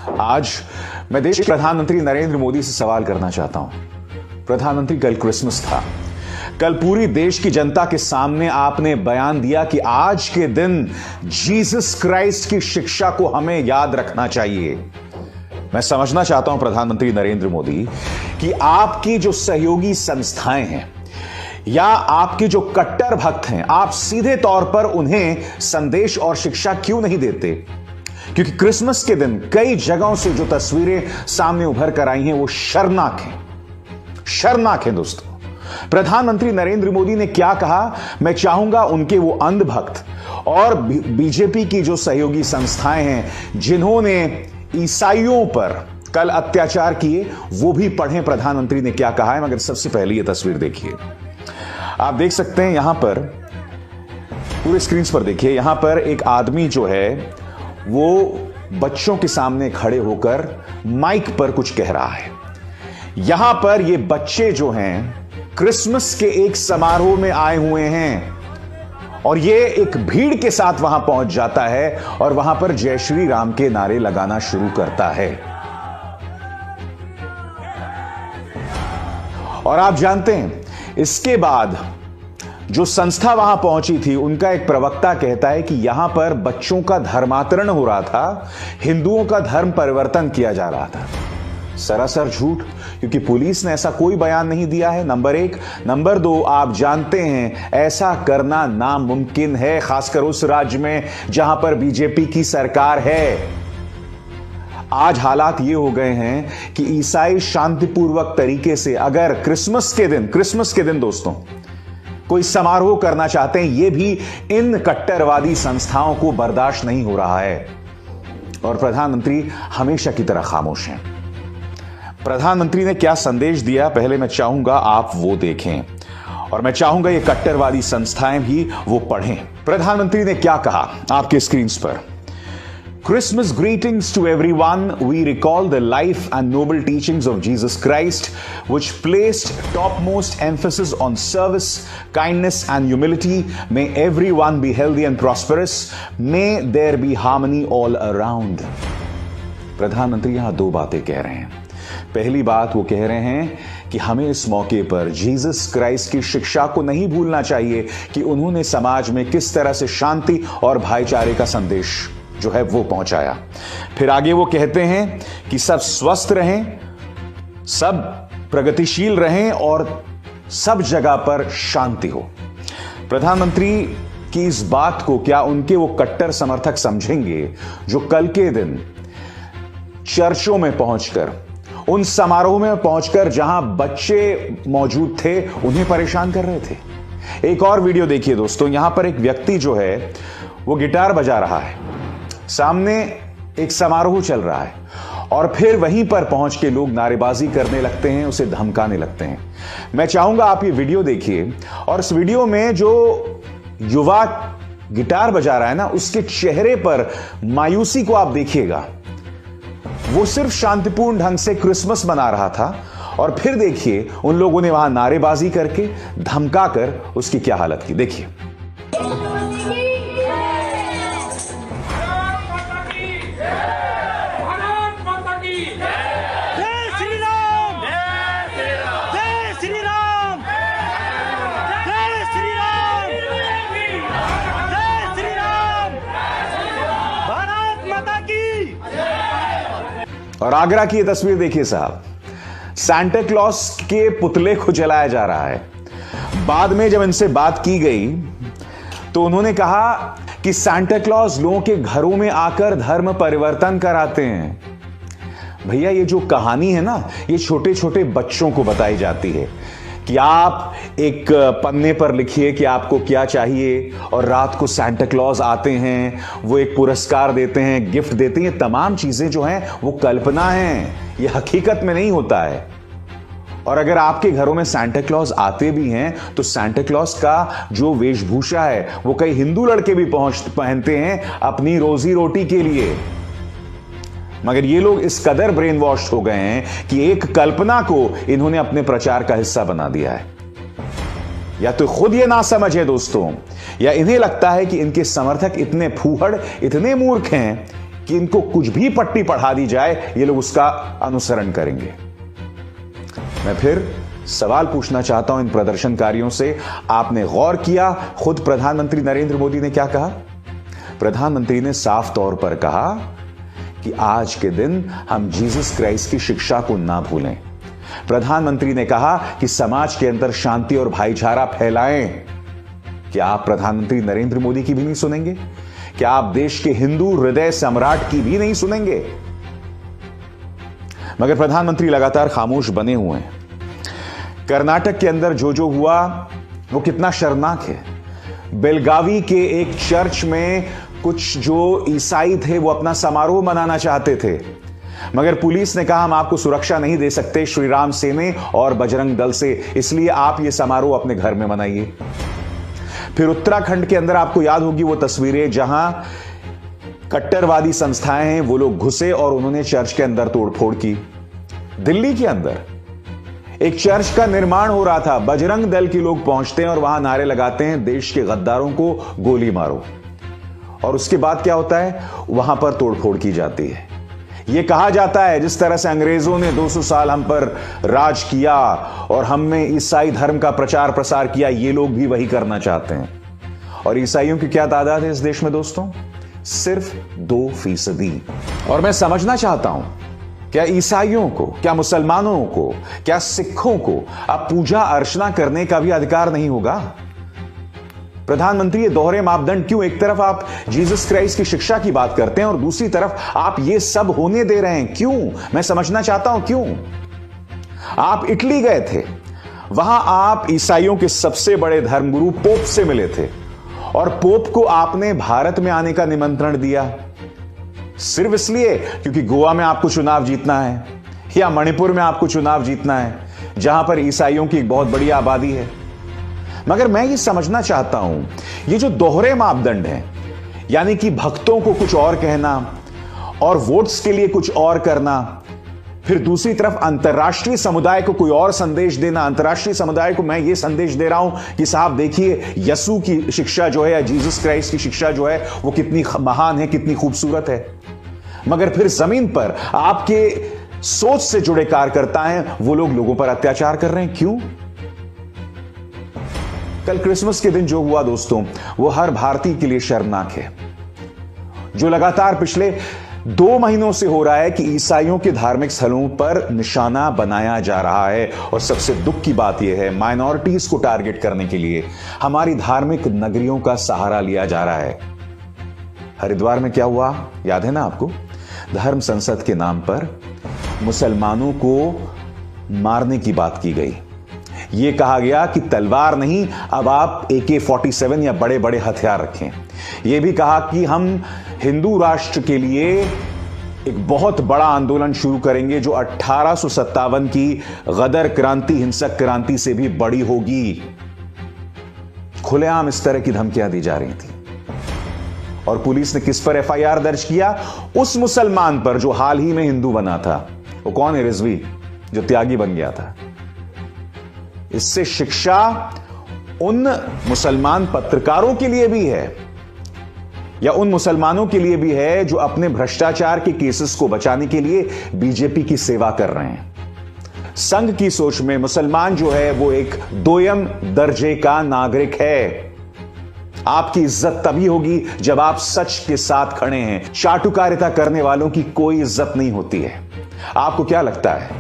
आज मैं देश के प्रधानमंत्री नरेंद्र मोदी से सवाल करना चाहता हूं। प्रधानमंत्री, कल क्रिसमस था। कल पूरी देश की जनता के सामने आपने बयान दिया कि आज के दिन जीसस क्राइस्ट की शिक्षा को हमें याद रखना चाहिए। मैं समझना चाहता हूं प्रधानमंत्री नरेंद्र मोदी कि आपकी जो सहयोगी संस्थाएं हैं या आपके जो कट्टर भक्त हैं, आप सीधे तौर पर उन्हें संदेश और शिक्षा क्यों नहीं देते? क्योंकि क्रिसमस के दिन कई जगहों से जो तस्वीरें सामने उभर कर आई हैं वो शर्मनाक हैं, शर्मनाक हैं दोस्तों। प्रधानमंत्री नरेंद्र मोदी ने क्या कहा, मैं चाहूंगा उनके वो अंधभक्त और बीजेपी की जो सहयोगी संस्थाएं हैं जिन्होंने ईसाइयों पर कल अत्याचार किए, वो भी पढ़ें प्रधानमंत्री ने क्या कहा है। मगर सबसे पहले ये तस्वीर देखिए, आप देख सकते हैं यहां पर पूरे स्क्रीन पर देखिए, यहां पर एक आदमी जो है वो बच्चों के सामने खड़े होकर माइक पर कुछ कह रहा है। यहां पर ये बच्चे जो हैं क्रिसमस के एक समारोह में आए हुए हैं और ये एक भीड़ के साथ वहां पहुंच जाता है और वहां पर जय श्री राम के नारे लगाना शुरू करता है। और आप जानते हैं इसके बाद जो संस्था वहां पहुंची थी, उनका एक प्रवक्ता कहता है कि यहां पर बच्चों का धर्मांतरण हो रहा था, हिंदुओं का धर्म परिवर्तन किया जा रहा था। सरासर झूठ, क्योंकि पुलिस ने ऐसा कोई बयान नहीं दिया है, नंबर एक। नंबर दो, आप जानते हैं ऐसा करना नामुमकिन है, खासकर उस राज्य में जहां पर बीजेपी की सरकार है। आज हालात ये हो गए हैं कि ईसाई शांतिपूर्वक तरीके से अगर क्रिसमस के दिन दोस्तों कोई समारोह करना चाहते हैं, यह भी इन कट्टरवादी संस्थाओं को बर्दाश्त नहीं हो रहा है। और प्रधानमंत्री हमेशा की तरह खामोश हैं। प्रधानमंत्री ने क्या संदेश दिया, पहले मैं चाहूंगा आप वो देखें और मैं चाहूंगा ये कट्टरवादी संस्थाएं भी वो पढ़ें। प्रधानमंत्री ने क्या कहा आपके स्क्रीन पर। Christmas greetings to everyone. We recall the life and noble teachings of Jesus Christ, which placed topmost emphasis on service, kindness, and humility. May everyone be healthy and prosperous. May there be harmony all around. प्रधानमंत्री यहां दो बातें कह रहे हैं। पहली बात वो कह रहे हैं कि हमें इस मौके पर जीसस क्राइस्ट की शिक्षा को नहीं भूलना चाहिए कि उन्होंने समाज में किस तरह से शांति और भाईचारे का संदेश जो है वो पहुंचाया। फिर आगे वो कहते हैं कि सब स्वस्थ रहें, सब प्रगतिशील रहें और सब जगह पर शांति हो। प्रधानमंत्री की इस बात को क्या उनके वो कट्टर समर्थक समझेंगे जो कल के दिन चर्चों में पहुंचकर, उन समारोह में पहुंचकर जहां बच्चे मौजूद थे उन्हें परेशान कर रहे थे। एक और वीडियो देखिए दोस्तों, यहां पर एक व्यक्ति जो है वो गिटार बजा रहा है, सामने एक समारोह चल रहा है और फिर वहीं पर पहुंच के लोग नारेबाजी करने लगते हैं, उसे धमकाने लगते हैं। मैं चाहूंगा आप ये वीडियो देखिए और इस वीडियो में जो युवा गिटार बजा रहा है ना, उसके चेहरे पर मायूसी को आप देखिएगा। वो सिर्फ शांतिपूर्ण ढंग से क्रिसमस मना रहा था और फिर देखिए उन लोगों ने वहां नारेबाजी करके धमकाकर उसकी क्या हालत की, देखिए। और आगरा की ये तस्वीर देखिए साहब, सांता क्लॉज के पुतले को जलाया जा रहा है। बाद में जब इनसे बात की गई तो उन्होंने कहा कि सांता क्लॉज लोगों के घरों में आकर धर्म परिवर्तन कराते हैं। भैया ये जो कहानी है ना, ये छोटे छोटे बच्चों को बताई जाती है कि आप एक पन्ने पर लिखिए कि आपको क्या चाहिए और रात को सांता क्लॉज आते हैं, वो एक पुरस्कार देते हैं, गिफ्ट देते हैं। ये तमाम चीजें जो हैं वो कल्पना हैं, ये हकीकत में नहीं होता है। और अगर आपके घरों में सांता क्लॉज आते भी हैं तो सांता क्लॉज का जो वेशभूषा है वो कई हिंदू लड़के भी पहनते हैं अपनी रोजी रोटी के लिए। मगर ये लोग इस कदर ब्रेन वॉश हो गए हैं कि एक कल्पना को इन्होंने अपने प्रचार का हिस्सा बना दिया है। या तो खुद ये ना समझे दोस्तों, या इन्हें लगता है कि इनके समर्थक इतने फूहड़, इतने मूर्ख हैं कि इनको कुछ भी पट्टी पढ़ा दी जाए, ये लोग उसका अनुसरण करेंगे। मैं फिर सवाल पूछना चाहता हूं इन प्रदर्शनकारियों से, आपने गौर किया खुद प्रधानमंत्री नरेंद्र मोदी ने क्या कहा? प्रधानमंत्री ने साफ तौर पर कहा कि आज के दिन हम जीसस क्राइस्ट की शिक्षा को ना भूलें। प्रधानमंत्री ने कहा कि समाज के अंदर शांति और भाईचारा फैलाएं। क्या आप प्रधानमंत्री नरेंद्र मोदी की भी नहीं सुनेंगे? क्या आप देश के हिंदू हृदय सम्राट की भी नहीं सुनेंगे? मगर प्रधानमंत्री लगातार खामोश बने हुए हैं। कर्नाटक के अंदर जो हुआ वो कितना शर्मनाक है। बेलगावी के एक चर्च में कुछ जो ईसाई थे वो अपना समारोह मनाना चाहते थे, मगर पुलिस ने कहा हम आपको सुरक्षा नहीं दे सकते श्री राम सेने और बजरंग दल से, इसलिए आप ये समारोह अपने घर में मनाइए। फिर उत्तराखंड के अंदर आपको याद होगी वो तस्वीरें जहां कट्टरवादी संस्थाएं हैं वो लोग घुसे और उन्होंने चर्च के अंदर तोड़फोड़ की। दिल्ली के अंदर एक चर्च का निर्माण हो रहा था, बजरंग दल के लोग पहुंचते हैं और वहां नारे लगाते हैं देश के गद्दारों को गोली मारो, और उसके बाद क्या होता है? वहां पर तोड़फोड़ की जाती है। यह कहा जाता है जिस तरह से अंग्रेजों ने 200 साल हम पर राज किया और हमने ईसाई धर्म का प्रचार प्रसार किया, ये लोग भी वही करना चाहते हैं। और ईसाइयों की क्या तादाद है इस देश में दोस्तों? सिर्फ 2%। और मैं समझना चाहता हूं, क्या ईसाइयों को, क्या मुसलमानों को, क्या सिखों को अब पूजा अर्चना करने का भी अधिकार नहीं होगा? प्रधानमंत्री ये दोहरे मापदंड क्यों? एक तरफ आप जीसस क्राइस्ट की शिक्षा की बात करते हैं और दूसरी तरफ आप ये सब होने दे रहे हैं, क्यों? मैं समझना चाहता हूं क्यों। आप इटली गए थे, वहां आप ईसाइयों के सबसे बड़े धर्मगुरु पोप से मिले थे और पोप को आपने भारत में आने का निमंत्रण दिया, सिर्फ इसलिए क्योंकि गोवा में आपको चुनाव जीतना है या मणिपुर में आपको चुनाव जीतना है जहां पर ईसाइयों की एक बहुत बड़ी आबादी है। मगर मैं ये समझना चाहता हूं, ये जो दोहरे मापदंड हैं, यानी कि भक्तों को कुछ और कहना और वोट्स के लिए कुछ और करना, फिर दूसरी तरफ अंतर्राष्ट्रीय समुदाय को कोई और संदेश देना। अंतर्राष्ट्रीय समुदाय को मैं ये संदेश दे रहा हूं कि साहब देखिए यसु की शिक्षा जो है या जीसस क्राइस्ट की शिक्षा जो है वो कितनी महान है, कितनी खूबसूरत है। मगर फिर जमीन पर आपके सोच से जुड़े कार्यकर्ता हैं, वो लोग लोगों पर अत्याचार कर रहे हैं, क्यों? कल क्रिसमस के दिन जो हुआ दोस्तों, वो हर भारतीय के लिए शर्मनाक है। जो लगातार पिछले 2 महीनों से हो रहा है कि ईसाइयों के धार्मिक स्थलों पर निशाना बनाया जा रहा है, और सबसे दुख की बात यह है माइनॉरिटीज को टारगेट करने के लिए हमारी धार्मिक नगरियों का सहारा लिया जा रहा है। हरिद्वार में क्या हुआ याद है ना आपको? धर्म संसद के नाम पर मुसलमानों को मारने की बात की गई। यह कहा गया कि तलवार नहीं, अब आप AK-47 या बड़े बड़े हथियार रखें। यह भी कहा कि हम हिंदू राष्ट्र के लिए एक बहुत बड़ा आंदोलन शुरू करेंगे जो 1857 की गदर क्रांति, हिंसक क्रांति से भी बड़ी होगी। खुलेआम इस तरह की धमकियां दी जा रही थी। और पुलिस ने किस पर FIR दर्ज किया? उस मुसलमान पर जो हाल ही में हिंदू बना था। वो कौन है? रिजवी, जो त्यागी बन गया था। इससे शिक्षा उन मुसलमान पत्रकारों के लिए भी है या उन मुसलमानों के लिए भी है जो अपने भ्रष्टाचार के केसेस को बचाने के लिए बीजेपी की सेवा कर रहे हैं। संघ की सोच में मुसलमान जो है वो एक दोयम दर्जे का नागरिक है। आपकी इज्जत तभी होगी जब आप सच के साथ खड़े हैं। चाटुकारिता करने वालों की कोई इज्जत नहीं होती है। आपको क्या लगता है,